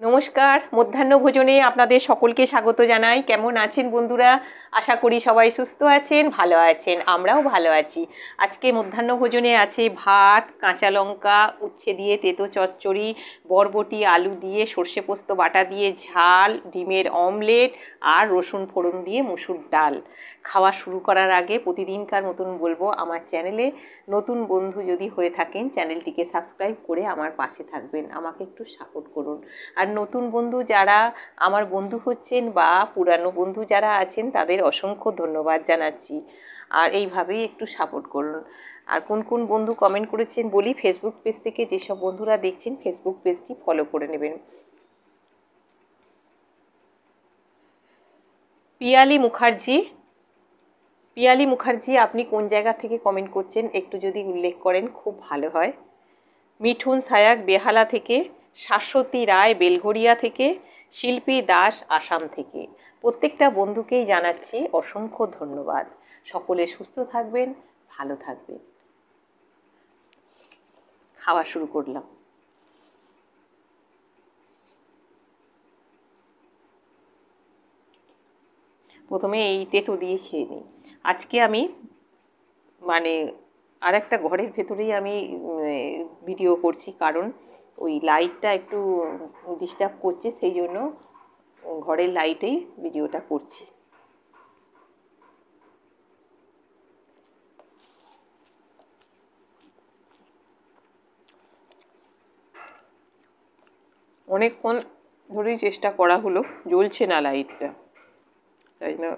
নমস্কার, মধ্যাহ্ন ভোজনে আপনাদের সকলকে স্বাগত জানাই। কেমন আছেন বন্ধুরা? আশা করি সবাই সুস্থ আছেন, ভালো আছেন। আমরাও ভালো আছি। আজকে মধ্যাহ্ন ভোজনে আছে ভাত, কাঁচা লঙ্কা, উচ্ছে দিয়ে তেঁতো চচ্চড়ি, বরবটি আলু দিয়ে সর্ষে পোস্ত বাটা দিয়ে ঝাল, ডিমের অমলেট আর রসুন ফোড়ন দিয়ে মুসুর ডাল। খাওয়া শুরু করার আগে প্রতিদিনকার মতন বলবো, আমার চ্যানেলে নতুন বন্ধু যদি হয়ে থাকেন চ্যানেলটিকে সাবস্ক্রাইব করে আমার পাশে থাকবেন, আমাকে একটু সাপোর্ট করুন। আর নতুন বন্ধু যারা আমার বন্ধু হচ্ছেন বা পুরানো বন্ধু যারা আছেন তাদের অসংখ্য ধন্যবাদ জানাচ্ছি। আর এইভাবেই একটু সাপোর্ট করুন। আর কোন কোন বন্ধু কমেন্ট করেছেন বলি, ফেসবুক পেজ থেকে যেসব বন্ধুরা দেখছেন ফেসবুক পেজটি ফলো করে নেবেন। পিয়ালি মুখার্জি, পিয়ালি মুখার্জি, আপনি কোন জায়গা থেকে কমেন্ট করছেন একটু যদি উল্লেখ করেন খুব ভালো হয়। মিঠুন সায়াক বেহালা থেকে, শাশ্বতী রায় বেলঘরিয়া থেকে, শিল্পী দাস আসাম থেকে। প্রত্যেকটা বন্ধুকেই জানাচ্ছি অসংখ্য ধন্যবাদ। সকলে সুস্থ থাকবেন, ভালো থাকবেন। খাওয়া শুরু করলাম। প্রথমে এই তেঁতো দিয়ে খেয়ে নিই। আজকে আমি মানে আর একটা ঘরের ভেতরেই আমি ভিডিও করছি, কারণ ওই লাইটটা একটু ডিস্টার্ব করছে, সেই জন্য ঘরের লাইটেই ভিডিওটা করছি। অনেকক্ষণ ধরেই চেষ্টা করা হলো, জ্বলছে না লাইটটা, তাই না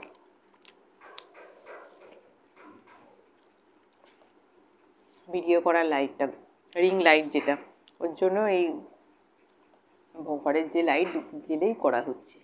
ভিডিও করার লাইটটা, রিং লাইট যেটা, ওর জন্য এই ঘরের যে লাইট জেলেই করা হচ্ছে।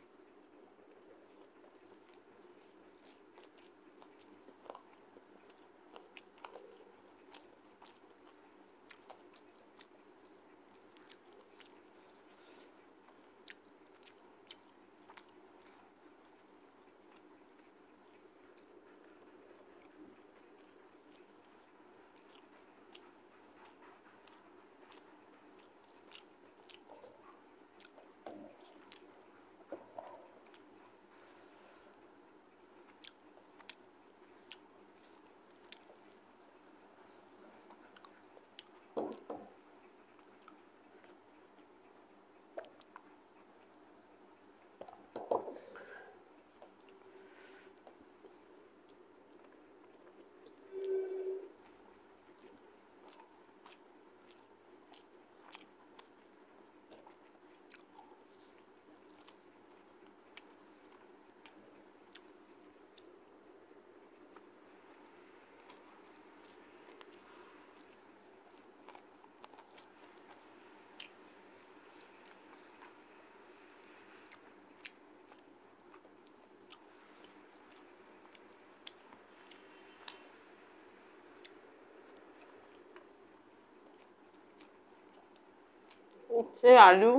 উচ্ছে, আলু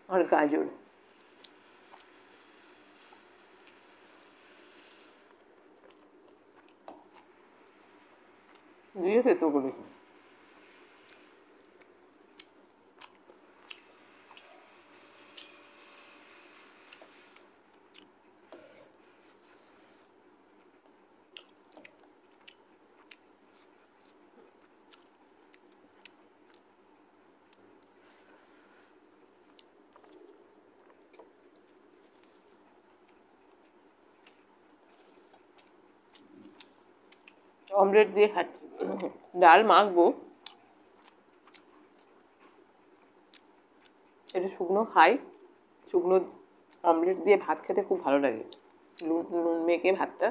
আর গাজর দিয়ে তেতো করি। অমলেট দিয়ে খাচ্ছি। ডাল মাখবো, এটা শুকনো খাই। শুকনো অমলেট দিয়ে ভাত খেতে খুব ভালো লাগে, নুন নুন মেখে ভাতটা।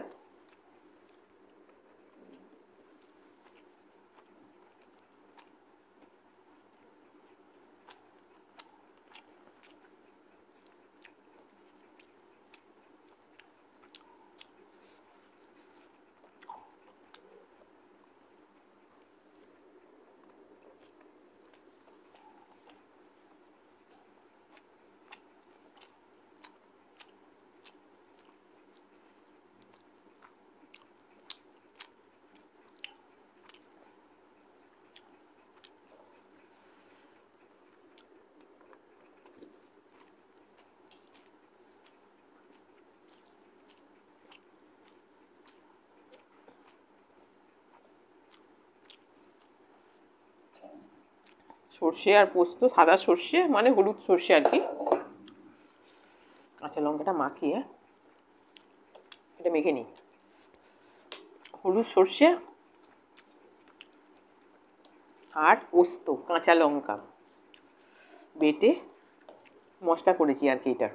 সর্ষে আর পোস্ত, সাদা সর্ষে মানে হলুদ সর্ষে আর কি। কাঁচা লঙ্কাটা মাখিয়ে এটা মেখে নিই। হলুদ সর্ষে আর পোস্ত, কাঁচা লঙ্কা বেটে মশলা করেছি আর কি এটা।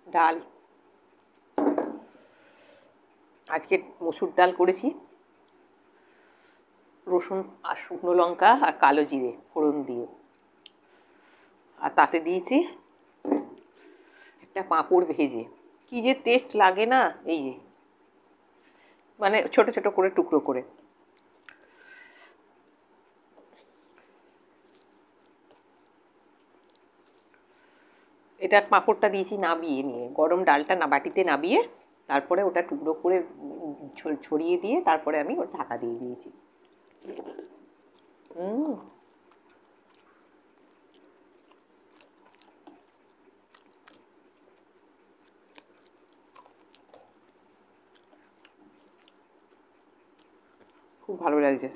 ডাল, আজকে মসুর ডাল করেছি, রসুন আর শুকনো লঙ্কা আর কালো জিরে ফোড়ন দিয়ে, আর তাতে দিয়েছি একটা পাঁপড় ভেজে। কি যে টেস্ট লাগে না, এই যে মানে ছোট ছোট করে টুকরো করে। এটার পাঁপড়টা দিয়েছি নাবিয়ে নিয়ে, গরম ডালটা না বাটিতে নাবিয়ে তারপরে ওটা টুকরো করে ছড়িয়ে দিয়ে তারপরে আমি ওটা ঢাকা দিয়ে দিয়েছি। খুব ভালো লাগছে।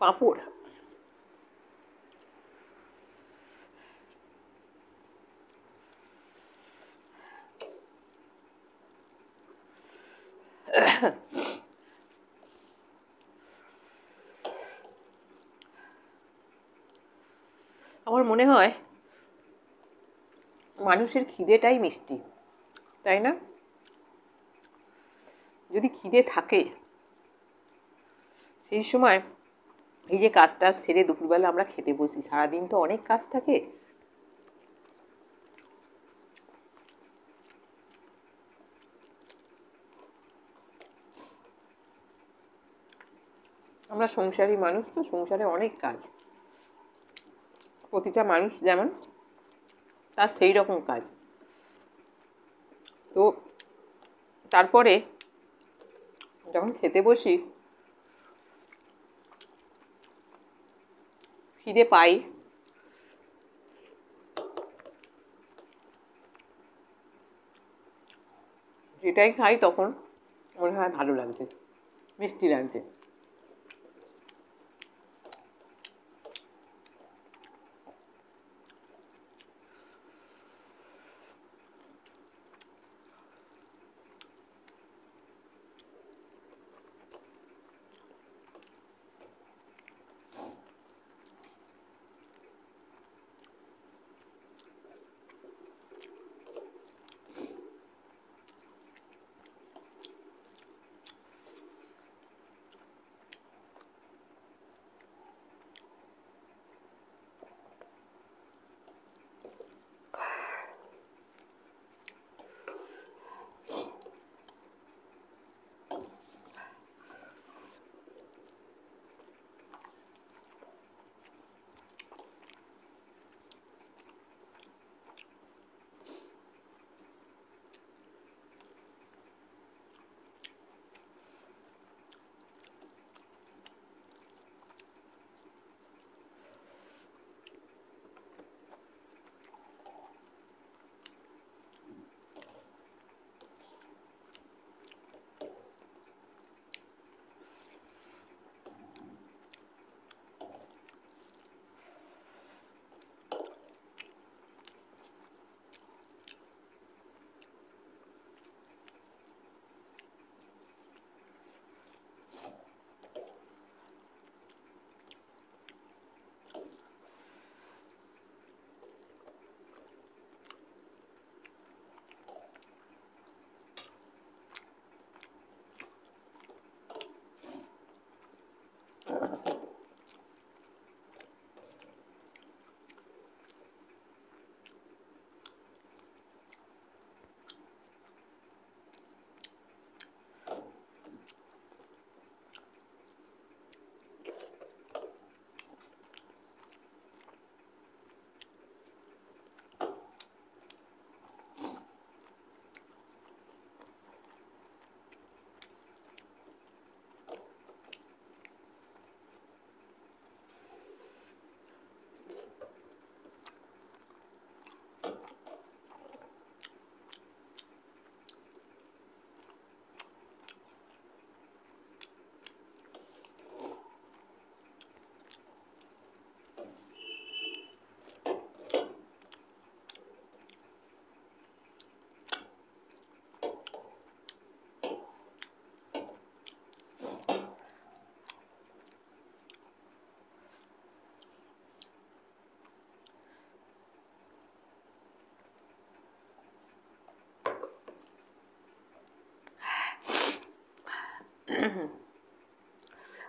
পাঁপড় আমার মনে হয় মানুষের খিদেটাই মিষ্টি, তাই না? যদি খিদে থাকে সেই সময় এই যে কাজটা সেরে দুপুরবেলা আমরা খেতে বসি, সারাদিন তো অনেক কাজ থাকে। আমরা সংসারী মানুষ, তো সংসারে অনেক কাজ, প্রতিটা মানুষ যেমন তার সেই রকম কাজ। তো তারপরে যখন খেতে বসি খিদে পাই, যেটাই খাই তখন মনে হয় ভালো লাগছে, মিষ্টি লাগছে।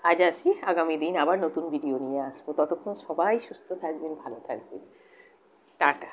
আজ আসি, আগামী দিন আবার নতুন ভিডিও নিয়ে আসবো। ততক্ষণ সবাই সুস্থ থাকবেন, ভালো থাকবেন। টাটা।